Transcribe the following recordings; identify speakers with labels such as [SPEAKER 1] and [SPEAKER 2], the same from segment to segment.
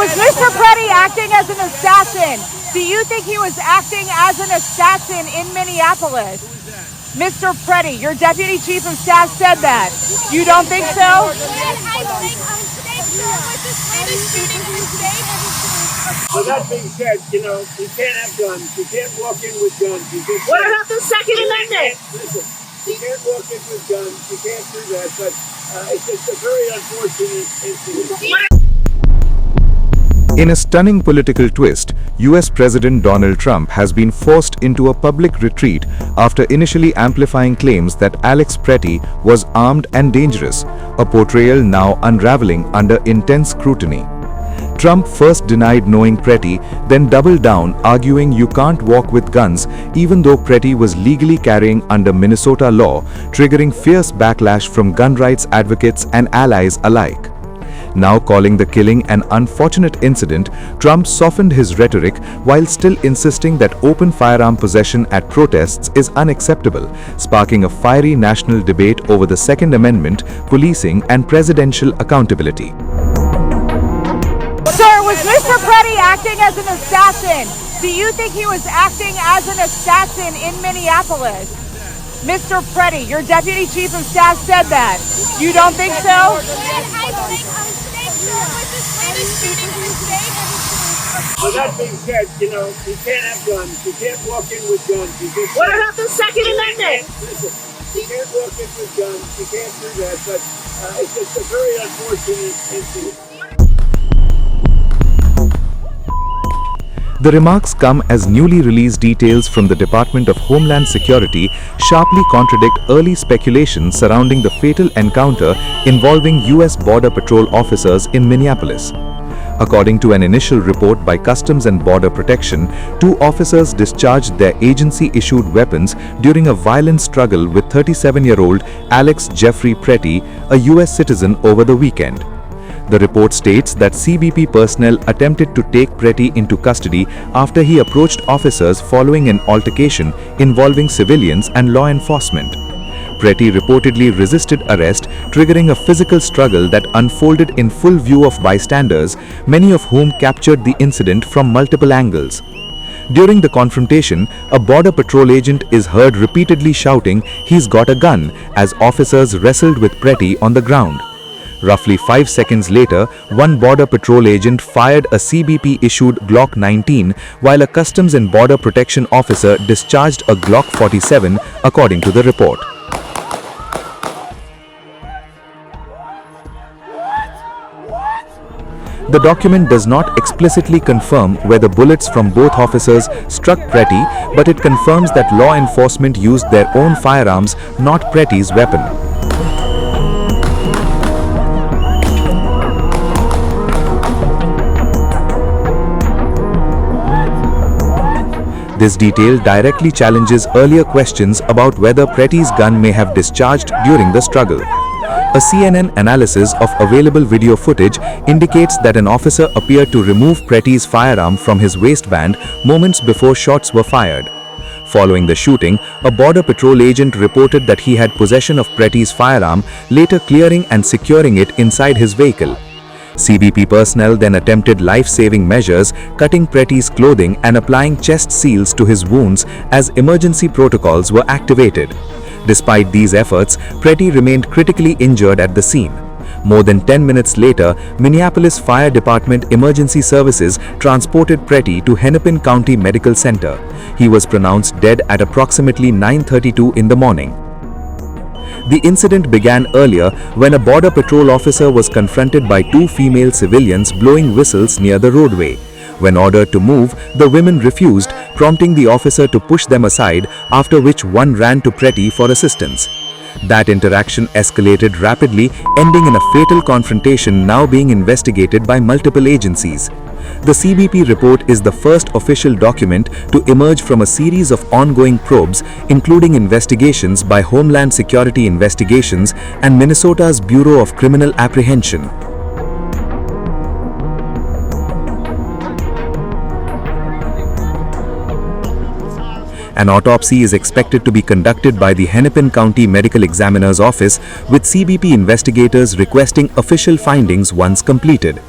[SPEAKER 1] was Mr. Pretti acting as an assassin? Do you think he was acting as an assassin in Minneapolis? Mr. Pretti, your deputy chief of staff said that. You don't think so?
[SPEAKER 2] Well, that being said, you can't have guns. You can't walk in with guns.
[SPEAKER 1] What about the Second Amendment?
[SPEAKER 2] Listen, you can't walk in with guns. You can't do that. But it's just a very unfortunate incident.
[SPEAKER 3] In a stunning political twist, US President Donald Trump has been forced into a public retreat after initially amplifying claims that Alex Pretti was armed and dangerous, a portrayal now unraveling under intense scrutiny. Trump first denied knowing Pretti, then doubled down, arguing you can't walk with guns, even though Pretti was legally carrying under Minnesota law, triggering fierce backlash from gun rights advocates and allies alike. Now calling the killing an unfortunate incident, Trump softened his rhetoric while still insisting that open firearm possession at protests is unacceptable, sparking a fiery national debate over the Second Amendment, policing, and presidential accountability.
[SPEAKER 1] Sir, was Mr. Pretti acting as an assassin? Do you think he was acting as an assassin in Minneapolis? Mr. Pretti, your deputy chief of staff said that. You don't think so?
[SPEAKER 2] Well, that being said, you can't have guns. You can't walk in with guns.
[SPEAKER 1] What about the Second Amendment?
[SPEAKER 2] Listen, you can't walk in with guns. You can't do that. But it's just a very unfortunate incident.
[SPEAKER 3] The remarks come as newly released details from the Department of Homeland Security sharply contradict early speculation surrounding the fatal encounter involving US Border Patrol officers in Minneapolis. According to an initial report by Customs and Border Protection, 2 officers discharged their agency-issued weapons during a violent struggle with 37-year-old Alex Jeffrey Pretti, a US citizen, over the weekend. The report states that CBP personnel attempted to take Pretti into custody after he approached officers following an altercation involving civilians and law enforcement. Pretti reportedly resisted arrest, triggering a physical struggle that unfolded in full view of bystanders, many of whom captured the incident from multiple angles. During the confrontation, a Border Patrol agent is heard repeatedly shouting, "He's got a gun," as officers wrestled with Pretti on the ground. Roughly 5 seconds later, one Border Patrol agent fired a CBP-issued Glock 19, while a Customs and Border Protection officer discharged a Glock 47, according to the report. The document does not explicitly confirm whether bullets from both officers struck Pretti, but it confirms that law enforcement used their own firearms, not Pretti's weapon. This detail directly challenges earlier questions about whether Pretti's gun may have discharged during the struggle. A CNN analysis of available video footage indicates that an officer appeared to remove Pretti's firearm from his waistband moments before shots were fired. Following the shooting, a Border Patrol agent reported that he had possession of Pretti's firearm, later clearing and securing it inside his vehicle. CBP personnel then attempted life-saving measures, cutting Pretti's clothing and applying chest seals to his wounds as emergency protocols were activated. Despite these efforts, Pretti remained critically injured at the scene. More than 10 minutes later, Minneapolis Fire Department Emergency Services transported Pretti to Hennepin County Medical Center. He was pronounced dead at approximately 9:32 in the morning. The incident began earlier when a Border Patrol officer was confronted by 2 female civilians blowing whistles near the roadway. When ordered to move, the women refused, prompting the officer to push them aside, after which one ran to Pretti for assistance. That interaction escalated rapidly, ending in a fatal confrontation now being investigated by multiple agencies. The CBP report is the first official document to emerge from a series of ongoing probes, including investigations by Homeland Security Investigations and Minnesota's Bureau of Criminal Apprehension. An autopsy is expected to be conducted by the Hennepin County Medical Examiner's Office, with CBP investigators requesting official findings once completed.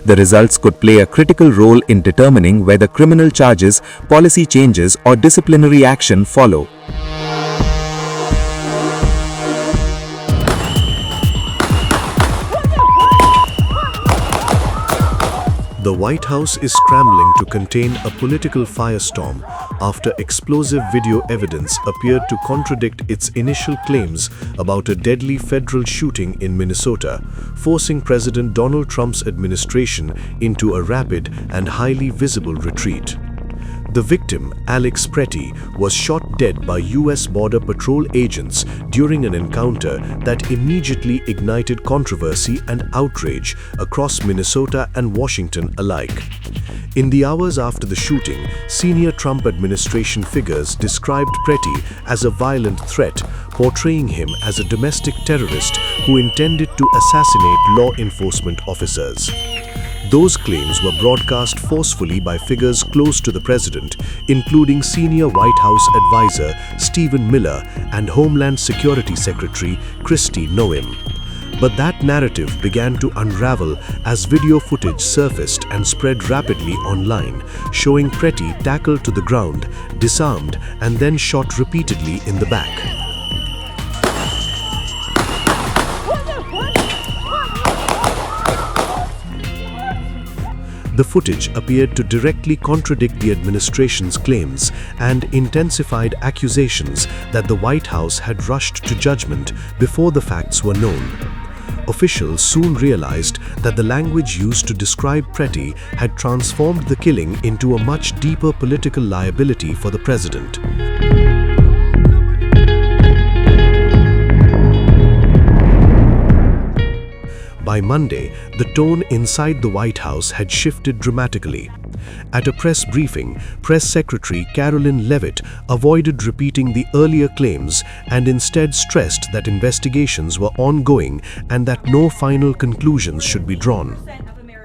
[SPEAKER 3] The results could play a critical role in determining whether criminal charges, policy changes, or disciplinary action follow.
[SPEAKER 4] The White House is scrambling to contain a political firestorm after explosive video evidence appeared to contradict its initial claims about a deadly federal shooting in Minnesota, forcing President Donald Trump's administration into a rapid and highly visible retreat. The victim, Alex Pretti, was shot dead by U.S. Border Patrol agents during an encounter that immediately ignited controversy and outrage across Minnesota and Washington alike. In the hours after the shooting, senior Trump administration figures described Pretti as a violent threat, portraying him as a domestic terrorist who intended to assassinate law enforcement officers. Those claims were broadcast forcefully by figures close to the president, including senior White House advisor Stephen Miller and Homeland Security Secretary Kristi Noem. But that narrative began to unravel as video footage surfaced and spread rapidly online, showing Pretti tackled to the ground, disarmed, and then shot repeatedly in the back. The footage appeared to directly contradict the administration's claims and intensified accusations that the White House had rushed to judgment before the facts were known. Officials soon realized that the language used to describe Pretti had transformed the killing into a much deeper political liability for the president. By Monday, the tone inside the White House had shifted dramatically. At a press briefing, Press Secretary Karoline Leavitt avoided repeating the earlier claims and instead stressed that investigations were ongoing and that no final conclusions should be drawn.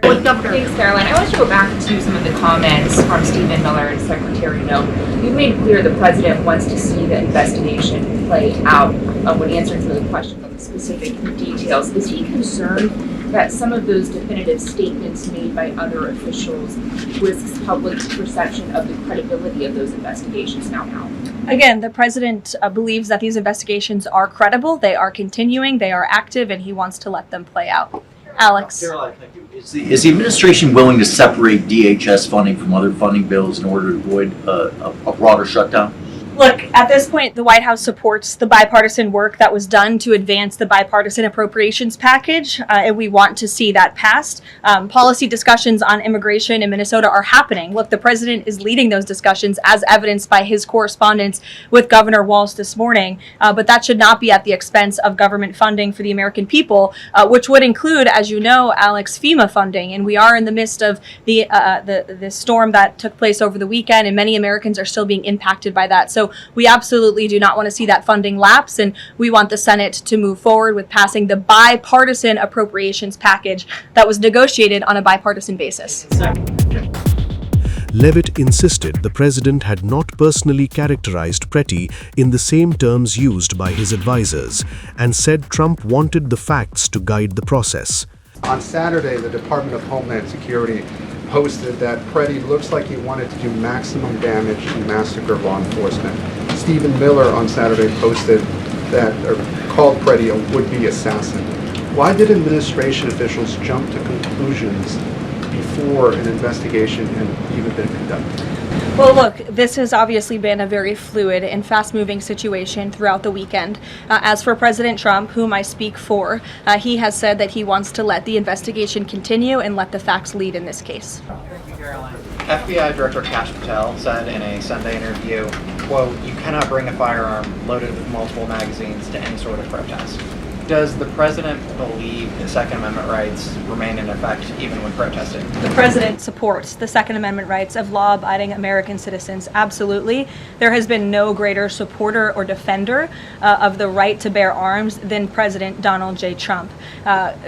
[SPEAKER 5] Thanks, Caroline. I want to go back to some of the comments from Stephen Miller and Secretary Noem. You've made clear the president wants to see the investigation play out when answering some of the questions on the specific details. Is he concerned that some of those definitive statements made by other officials risks public perception of the credibility of those investigations now?
[SPEAKER 6] Again, the president believes that these investigations are credible, they are continuing, they are active, and he wants to let them play out. Alex.
[SPEAKER 7] Caroline, thank you. Is the administration willing to separate DHS funding from other funding bills in order to avoid a broader shutdown?
[SPEAKER 6] Look, at this point, the White House supports the bipartisan work that was done to advance the bipartisan appropriations package, and we want to see that passed. Policy discussions on immigration in Minnesota are happening. Look, the president is leading those discussions as evidenced by his correspondence with Governor Walz this morning, but that should not be at the expense of government funding for the American people, which would include, as you know, Alex, FEMA funding, and we are in the midst of the storm that took place over the weekend, and many Americans are still being impacted by that. So we absolutely do not want to see that funding lapse, and we want the Senate to move forward with passing the bipartisan appropriations package that was negotiated on a bipartisan basis.
[SPEAKER 4] Leavitt insisted the president had not personally characterized Pretti in the same terms used by his advisors, and said Trump wanted the facts to guide the process.
[SPEAKER 8] On Saturday, the Department of Homeland Security posted that Pretti looks like he wanted to do maximum damage and massacre law enforcement. Stephen Miller on Saturday posted that, or called Pretti a would-be assassin. Why did administration officials jump to conclusions before an investigation had even been conducted?
[SPEAKER 6] Well, look, this has obviously been a very fluid and fast-moving situation throughout the weekend. As for President Trump, whom I speak for, he has said that he wants to let the investigation continue and let the facts lead in this case.
[SPEAKER 9] FBI Director Kash Patel said in a Sunday interview, quote, "You cannot bring a firearm loaded with multiple magazines to any sort of protest." Does the president believe the Second Amendment rights remain in effect even when protesting?
[SPEAKER 6] The president supports the Second Amendment rights of law-abiding American citizens. Absolutely. There has been no greater supporter or defender of the right to bear arms than President Donald J. Trump.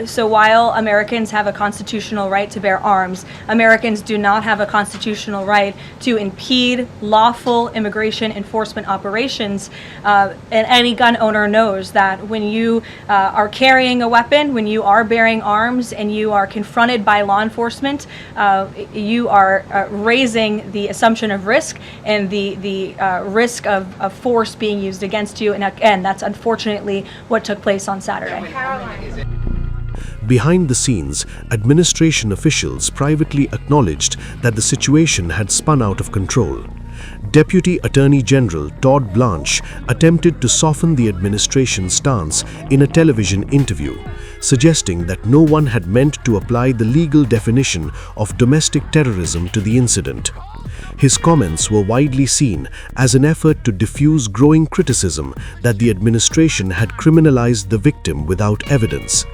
[SPEAKER 6] So while Americans have a constitutional right to bear arms, Americans do not have a constitutional right to impede lawful immigration enforcement operations. And any gun owner knows that when you are carrying a weapon, when you are bearing arms and you are confronted by law enforcement, you are raising the assumption of risk and the risk of force being used against you. And again, that's unfortunately what took place on Saturday.
[SPEAKER 4] Behind the scenes, administration officials privately acknowledged that the situation had spun out of control. Deputy Attorney General Todd Blanche attempted to soften the administration's stance in a television interview, suggesting that no one had meant to apply the legal definition of domestic terrorism to the incident. His comments were widely seen as an effort to diffuse growing criticism that the administration had criminalized the victim without evidence.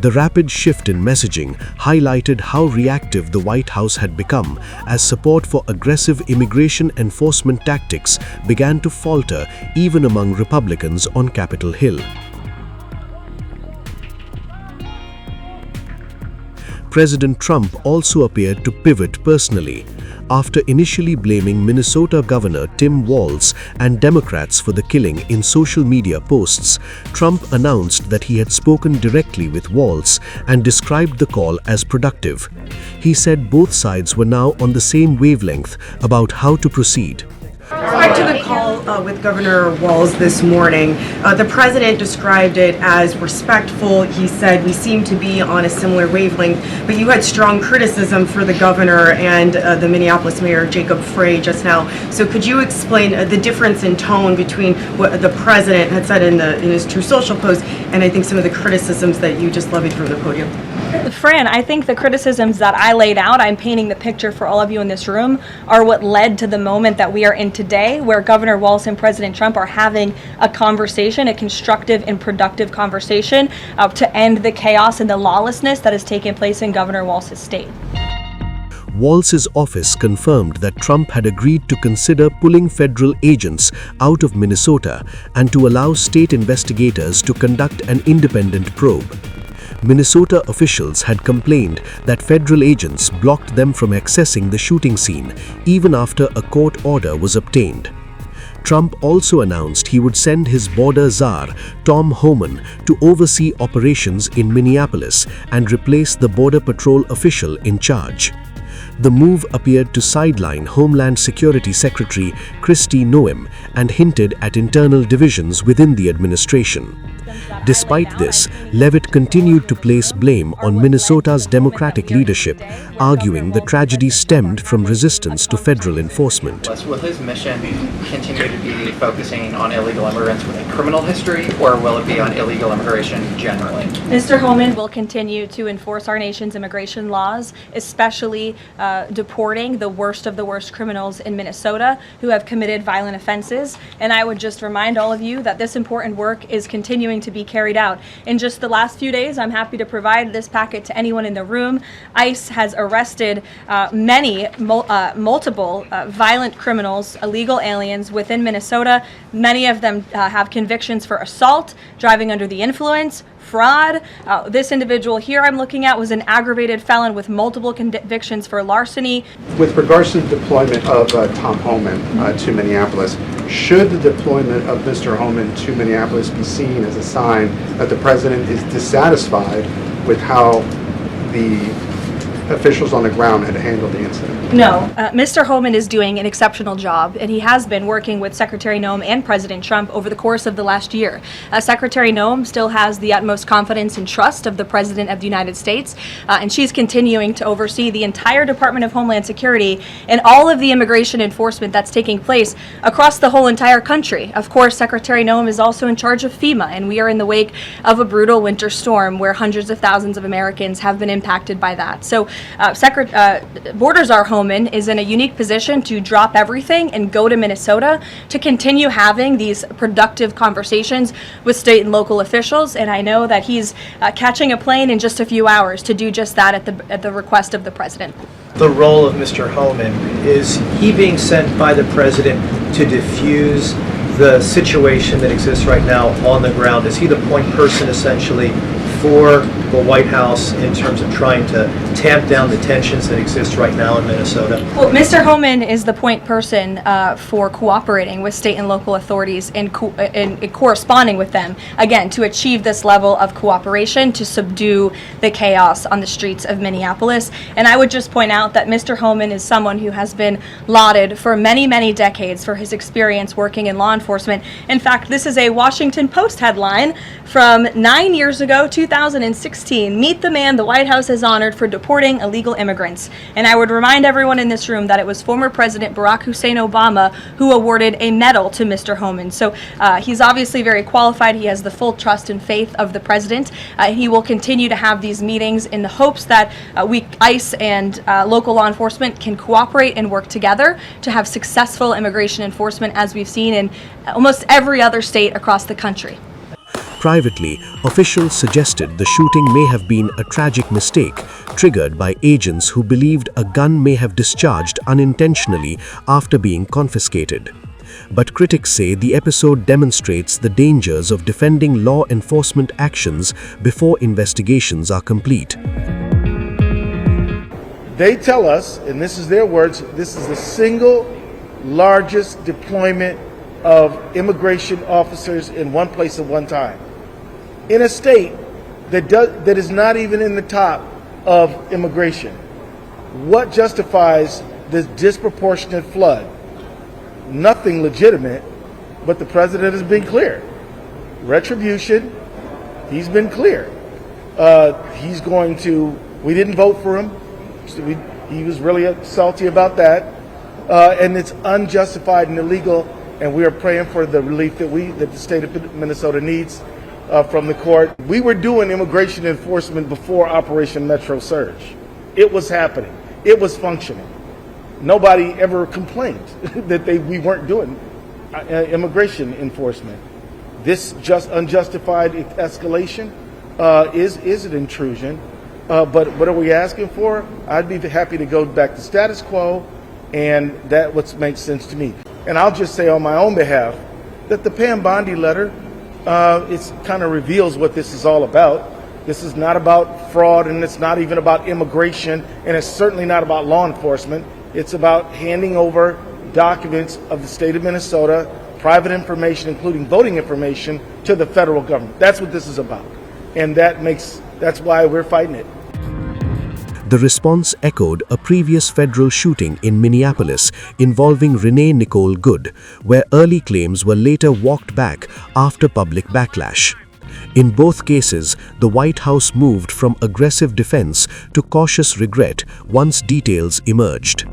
[SPEAKER 4] The rapid shift in messaging highlighted how reactive the White House had become as support for aggressive immigration enforcement tactics began to falter even among Republicans on Capitol Hill. President Trump also appeared to pivot personally. After initially blaming Minnesota Governor Tim Walz and Democrats for the killing in social media posts, Trump announced that he had spoken directly with Walz and described the call as productive. He said both sides were now on the same wavelength about how to proceed.
[SPEAKER 10] Back to the call with Governor Walz this morning, the president described it as respectful. He said we seem to be on a similar wavelength, but you had strong criticism for the governor and the Minneapolis mayor Jacob Frey just now. So could you explain the difference in tone between what the president had said in his True Social post and I think some of the criticisms that you just levied from the podium?
[SPEAKER 6] Fran, I think the criticisms that I laid out, I'm painting the picture for all of you in this room, are what led to the moment that we are in today, where Governor Walz and President Trump are having a conversation, a constructive and productive conversation to end the chaos and the lawlessness that has taken place in Governor Walz's state.
[SPEAKER 4] Walz's office confirmed that Trump had agreed to consider pulling federal agents out of Minnesota and to allow state investigators to conduct an independent probe. Minnesota officials had complained that federal agents blocked them from accessing the shooting scene even after a court order was obtained. Trump also announced he would send his border czar, Tom Homan, to oversee operations in Minneapolis and replace the Border Patrol official in charge. The move appeared to sideline Homeland Security Secretary Kristi Noem and hinted at internal divisions within the administration. Despite this, Leavitt continued to place blame on Minnesota's Democratic leadership, arguing the tragedy stemmed from resistance to federal enforcement.
[SPEAKER 9] Will his mission continue to be focusing on illegal immigrants with a criminal history, or will it be on illegal immigration generally?
[SPEAKER 6] Mr. Homan will continue to enforce our nation's immigration laws, especially deporting the worst of the worst criminals in Minnesota who have committed violent offenses. And I would just remind all of you that this important work is continuing to be carried out. In just the last few days, I'm happy to provide this packet to anyone in the room. ICE has arrested multiple violent criminals, illegal aliens within Minnesota. Many of them have convictions for assault, driving under the influence, fraud. This individual here I'm looking at was an aggravated felon with multiple convictions for larceny.
[SPEAKER 8] With regards to the deployment of Tom Homan to Minneapolis, should the deployment of Mr. Homan to Minneapolis be seen as a sign that the president is dissatisfied with how the officials on the ground had handled the incident?
[SPEAKER 6] No, Mr. Homan is doing an exceptional job, and he has been working with Secretary Noem and President Trump over the course of the last year. Secretary Noem still has the utmost confidence and trust of the President of the United States, and she's continuing to oversee the entire Department of Homeland Security and all of the immigration enforcement that's taking place across the whole entire country. Of course, Secretary Noem is also in charge of FEMA, and we are in the wake of a brutal winter storm where hundreds of thousands of Americans have been impacted by that. So Border Czar Homan is in a unique position to drop everything and go to Minnesota to continue having these productive conversations with state and local officials, and I know that he's catching a plane in just a few hours to do just that at the request of the president.
[SPEAKER 11] The role of Mr. Homan, is he being sent by the president to diffuse the situation that exists right now on the ground? Is he the point person essentially for the White House in terms of trying to tamp down the tensions that exist right now in Minnesota?
[SPEAKER 6] Well, Mr. Homan is the point person for cooperating with state and local authorities and corresponding with them, again, to achieve this level of cooperation to subdue the chaos on the streets of Minneapolis. And I would just point out that Mr. Homan is someone who has been lauded for many, many decades for his experience working in law enforcement. In fact, this is a Washington Post headline from 9 years ago, 2016. Meet the man the White House has honored for deporting illegal immigrants. And I would remind everyone in this room that it was former President Barack Hussein Obama who awarded a medal to Mr. Homan. So he's obviously very qualified. He has the full trust and faith of the president. He will continue to have these meetings in the hopes that ICE and local law enforcement can cooperate and work together to have successful immigration enforcement, as we've seen in almost every other state across the country.
[SPEAKER 4] Privately, officials suggested the shooting may have been a tragic mistake, triggered by agents who believed a gun may have discharged unintentionally after being confiscated. But critics say the episode demonstrates the dangers of defending law enforcement actions before investigations are complete.
[SPEAKER 12] They tell us, and this is their words, this is the single largest deployment of immigration officers in one place at one time, in a state that is not even in the top of immigration. What justifies this disproportionate flood? Nothing legitimate, but the president has been clear. Retribution, he's been clear. He's going to, we didn't vote for him, so he was really salty about that, and it's unjustified and illegal, and we are praying for the relief that the state of Minnesota needs from the court. We were doing immigration enforcement before Operation Metro Surge. It was happening. It was functioning. Nobody ever complained that we weren't doing immigration enforcement. This just unjustified escalation is an intrusion. But what are we asking for? I'd be happy to go back to status quo, and that what makes sense to me. And I'll just say on my own behalf that the Pam Bondi letter, it kind of reveals what this is all about. This is not about fraud, and it's not even about immigration, and it's certainly not about law enforcement. It's about handing over documents of the state of Minnesota, private information, including voting information, to the federal government. That's what this is about. And that's why we're fighting it.
[SPEAKER 4] The response echoed a previous federal shooting in Minneapolis involving Renee Nicole Good, where early claims were later walked back after public backlash. In both cases, the White House moved from aggressive defense to cautious regret once details emerged.